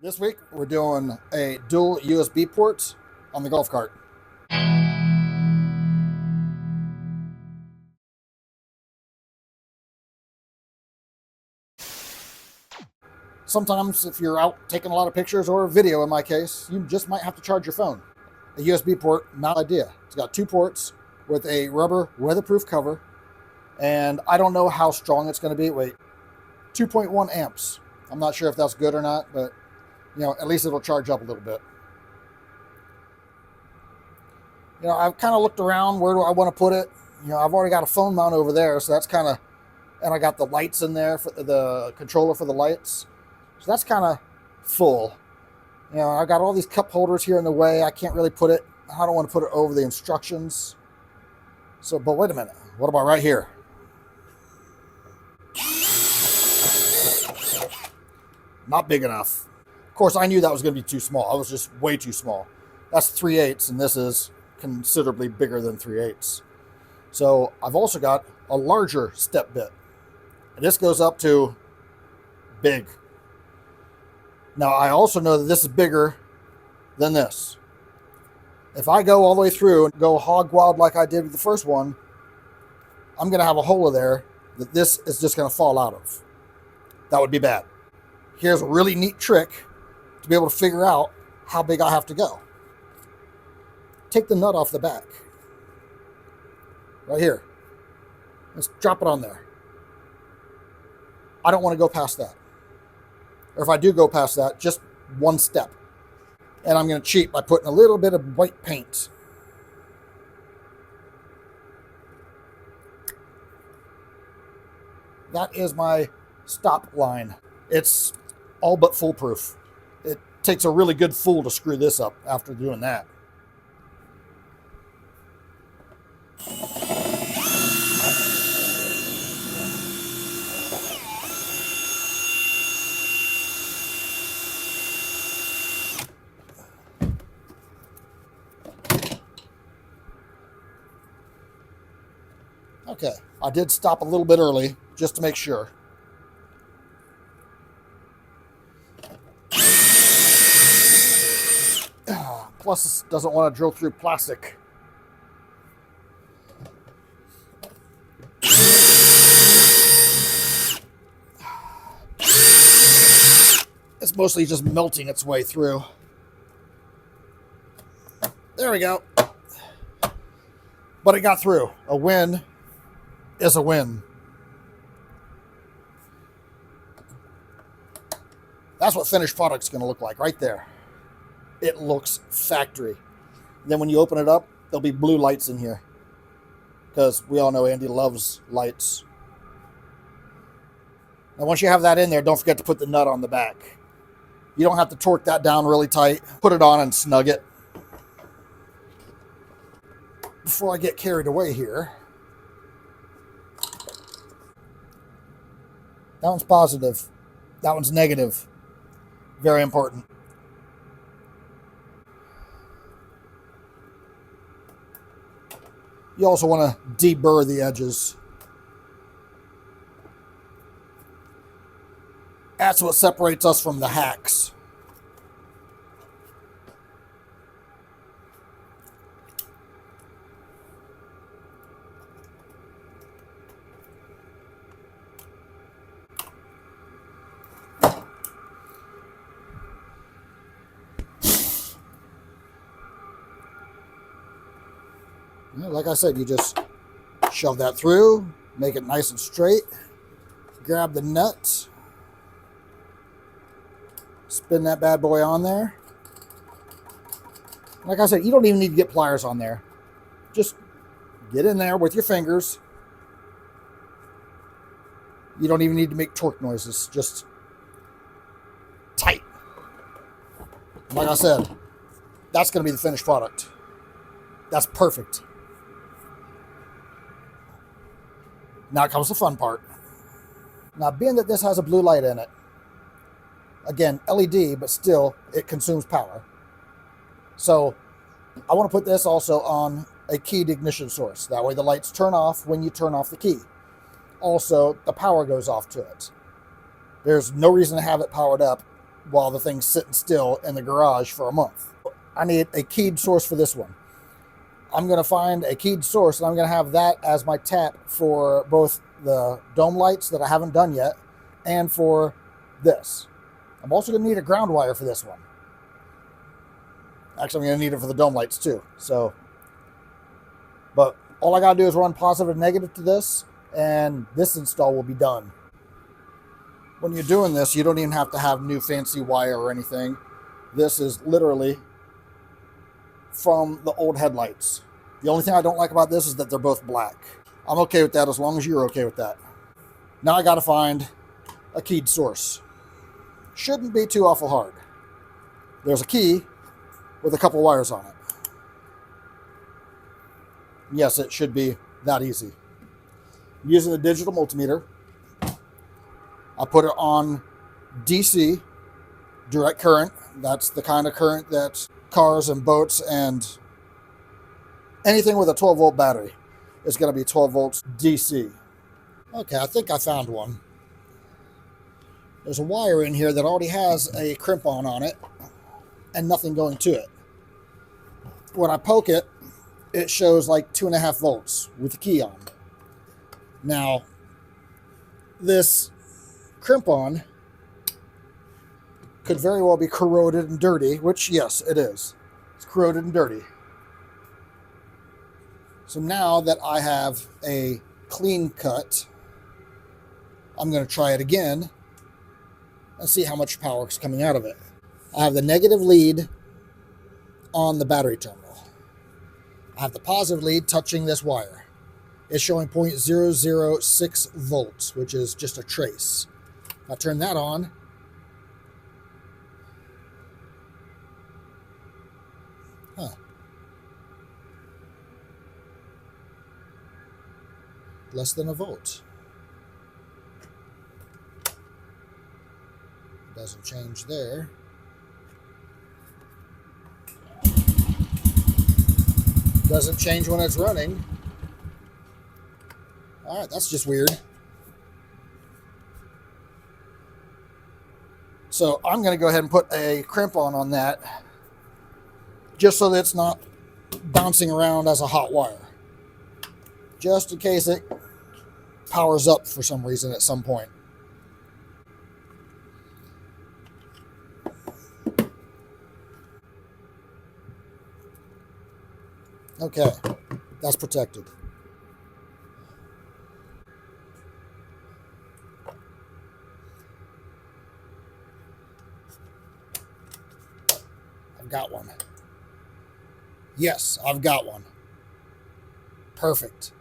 This week we're doing a dual USB port on the golf cart. Sometimes if you're out taking a lot of pictures or video in my case, you just might have to charge your phone. A USB port, not idea. It's got two ports with a rubber weatherproof cover, and I don't know how strong it's going to be. Wait, 2.1 amps. I'm not sure if that's good or not, but at least it'll charge up a little bit. I've kind of looked around. Where do I want to put it? I've already got a phone mount over there, so that's kind of, and I got the lights in there for the controller for the lights. So that's kind of full. I got all these cup holders here in the way. I can't really put it. I don't want to put it over the instructions. So, but wait a minute. What about right here? Not big enough. Of course, I knew that was going to be too small. I was just way too small. That's 3/8, and this is considerably bigger than 3/8. So I've also got a larger step bit. And this goes up to big. Now, I also know that this is bigger than this. If I go all the way through and go hog wild like I did with the first one, I'm going to have a hole in there that this is just going to fall out of. That would be bad. Here's a really neat trick to be able to figure out how big I have to go. Take the nut off the back. Right here. Let's drop it on there. I don't want to go past that. Or if I do go past that, just one step. And I'm going to cheat by putting a little bit of white paint. That is my stop line. It's all but foolproof. It takes a really good fool to screw this up after doing that. Okay, I did stop a little bit early just to make sure. Plus, this doesn't want to drill through plastic. It's mostly just melting its way through. There we go. But it got through. A win is a win. That's what finished product's going to look like right there. It looks factory. Then when you open it up, there'll be blue lights in here. Because we all know Andy loves lights. And once you have that in there, don't forget to put the nut on the back. You don't have to torque that down really tight. Put it on and snug it. Before I get carried away here. That one's positive. That one's negative. Very important. You also want to deburr the edges. That's what separates us from the hacks. Like I said, you just shove that through, make it nice and straight, grab the nut, spin that bad boy on there. Like I said, you don't even need to get pliers on there. Just get in there with your fingers. You don't even need to make torque noises, just tight. Like I said, that's going to be the finished product. That's perfect. Now comes the fun part. Now, being that this has a blue light in it, again, LED, but still, it consumes power. So, I want to put this also on a keyed ignition source. That way the lights turn off when you turn off the key. Also, the power goes off to it. There's no reason to have it powered up while the thing's sitting still in the garage for a month. I need a keyed source for this one. I'm going to find a keyed source, and I'm going to have that as my tap for both the dome lights that I haven't done yet and for this. I'm also going to need a ground wire for this one. Actually, I'm going to need it for the dome lights too. But all I got to do is run positive and negative to this, and this install will be done. When you're doing this, you don't even have to have new fancy wire or anything. This is literally from the old headlights. The only thing I don't like about this is that they're both black. I'm okay with that as long as you're okay with that. Now I got to find a keyed source. Shouldn't be too awful hard. There's a key with a couple wires on it. Yes, it should be that easy. I'm using a digital multimeter. I put it on DC, direct current. That's the kind of current that cars and boats and anything with a 12-volt battery is going to be 12 volts DC. Okay, I think I found one. There's a wire in here that already has a crimp-on on it and nothing going to it. When I poke it, it shows like 2.5 volts with the key on. Now, this crimp-on could very well be corroded and dirty, which, yes, it is. It's corroded and dirty. So now that I have a clean cut, I'm going to try it again and see how much power is coming out of it. I have the negative lead on the battery terminal. I have the positive lead touching this wire. It's showing 0.006 volts, which is just a trace. If I turn that on, less than a volt. Doesn't change there. Doesn't change when it's running. All right, that's just weird. So I'm going to go ahead and put a crimp on that just so that it's not bouncing around as a hot wire. Just in case it powers up for some reason at some point. Okay, that's protected. I've got one. Yes, I've got one. Perfect.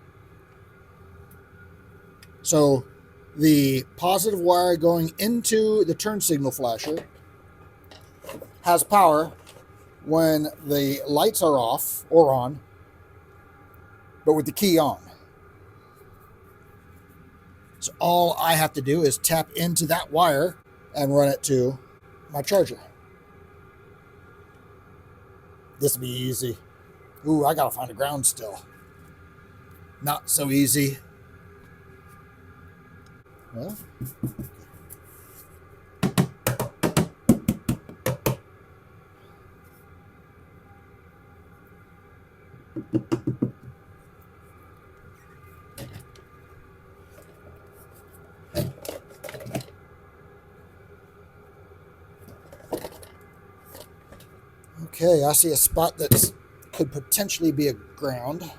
So the positive wire going into the turn signal flasher has power when the lights are off or on, but with the key on. So all I have to do is tap into that wire and run it to my charger. This will be easy. Ooh, I gotta find a ground still. Not so easy. Well, okay, I see a spot that could potentially be a ground.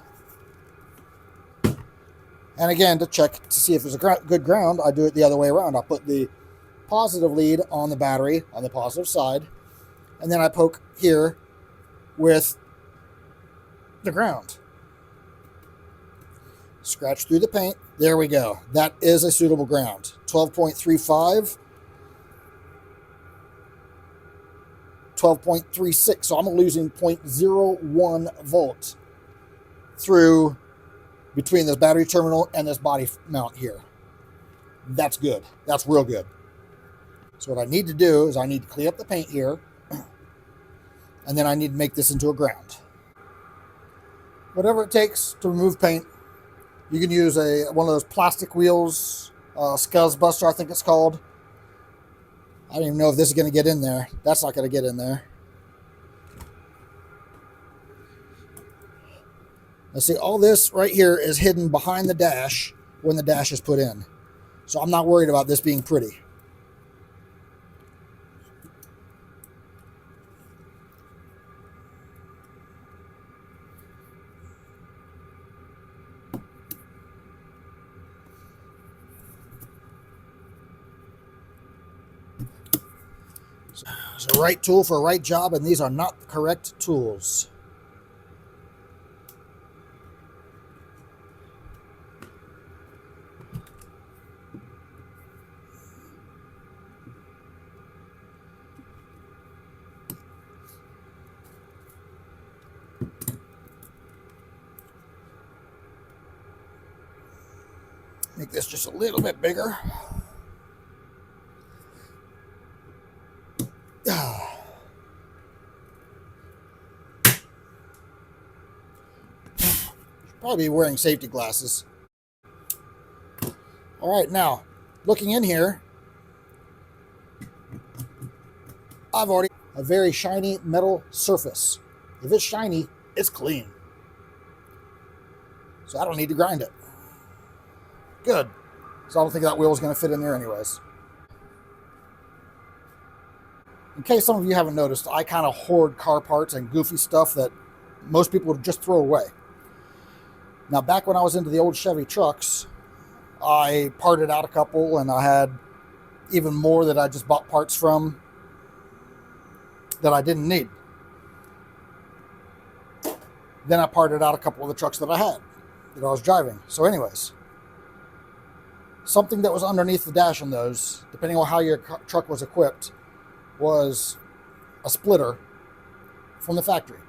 And again, to check to see if there's a good ground, I do it the other way around. I put the positive lead on the battery on the positive side, and then I poke here with the ground. Scratch through the paint. There we go. That is a suitable ground. 12.35, 12.36. So I'm losing 0.01 volts through between this battery terminal and this body mount here. That's good. That's real good. So what I need to do is I need to clean up the paint here, and then I need to make this into a ground. Whatever it takes to remove paint. You can use one of those plastic wheels, Scuzz Buster, I think it's called. I don't even know if this is going to get in there. That's not going to get in there. Let's see, all this right here is hidden behind the dash when the dash is put in. So I'm not worried about this being pretty. So right tool for a right job, and these are not the correct tools. Make this just a little bit bigger. Probably be wearing safety glasses. All right, now looking in here, I've already a very shiny metal surface. If it's shiny, it's clean. So I don't need to grind it. Good. So I don't think that wheel is going to fit in there anyways. In case some of you haven't noticed, I kind of hoard car parts and goofy stuff that most people would just throw away. Now, back when I was into the old Chevy trucks, I parted out a couple, and I had even more that I just bought parts from that I didn't need. Then I parted out a couple of the trucks that I had, that I was driving. So anyways, something that was underneath the dash in those, depending on how your truck was equipped, was a splitter from the factory.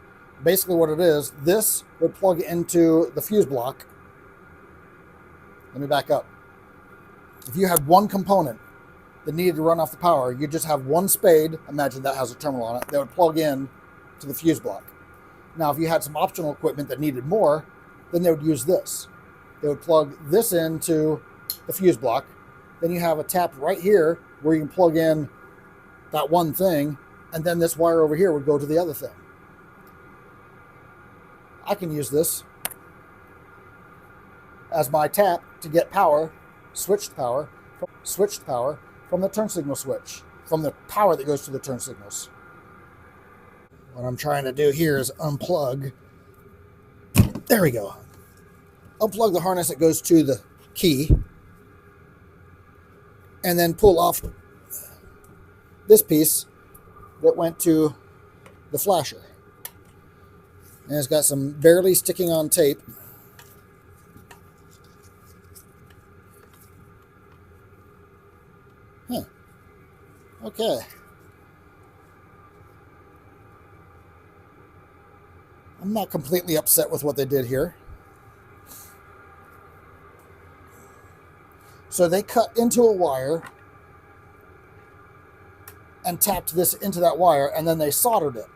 Basically what it is, this would plug into the fuse block. Let me back up. If you had one component that needed to run off the power, you just have one spade, imagine that has a terminal on it, that would plug in to the fuse block. Now, if you had some optional equipment that needed more, then they would use this. They would plug this into the fuse block. Then you have a tap right here where you can plug in that one thing, and then this wire over here would go to the other thing. I can use this as my tap to get power, switched power from the turn signal switch, from the power that goes to the turn signals. What I'm trying to do here is unplug. There we go. Unplug the harness that goes to the key, and then pull off this piece that went to the flasher. And it's got some barely sticking on tape. Huh. Okay. I'm not completely upset with what they did here. So they cut into a wire and tapped this into that wire, and then they soldered it.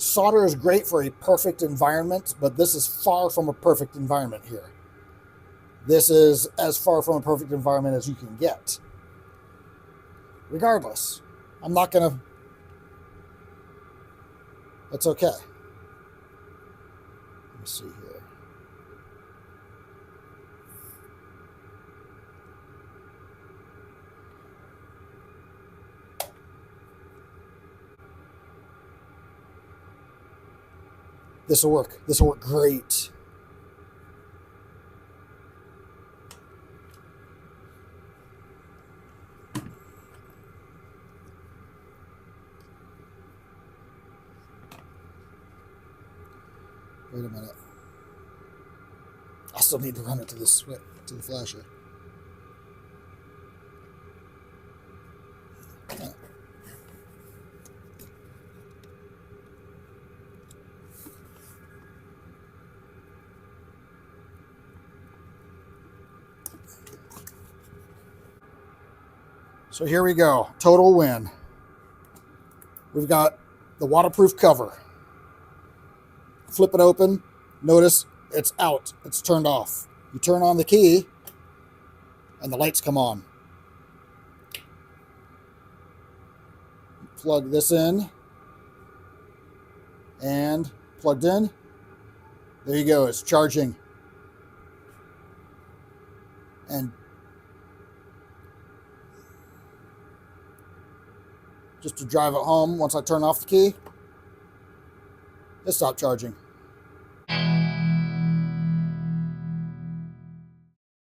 Solder is great for a perfect environment, but this is far from a perfect environment here. This is as far from a perfect environment as you can get. Regardless, I'm not going to... It's okay. Let me see here. This will work. This will work great. Wait a minute. I still need to run it to the switch, to the flasher. Huh. So here we go. Total win. We've got the waterproof cover. Flip it open. Notice it's out. It's turned off. You turn on the key and the lights come on. plug this in, and plugged in. There you go, it's charging. And just to drive it home, once I turn off the key, it stopped charging.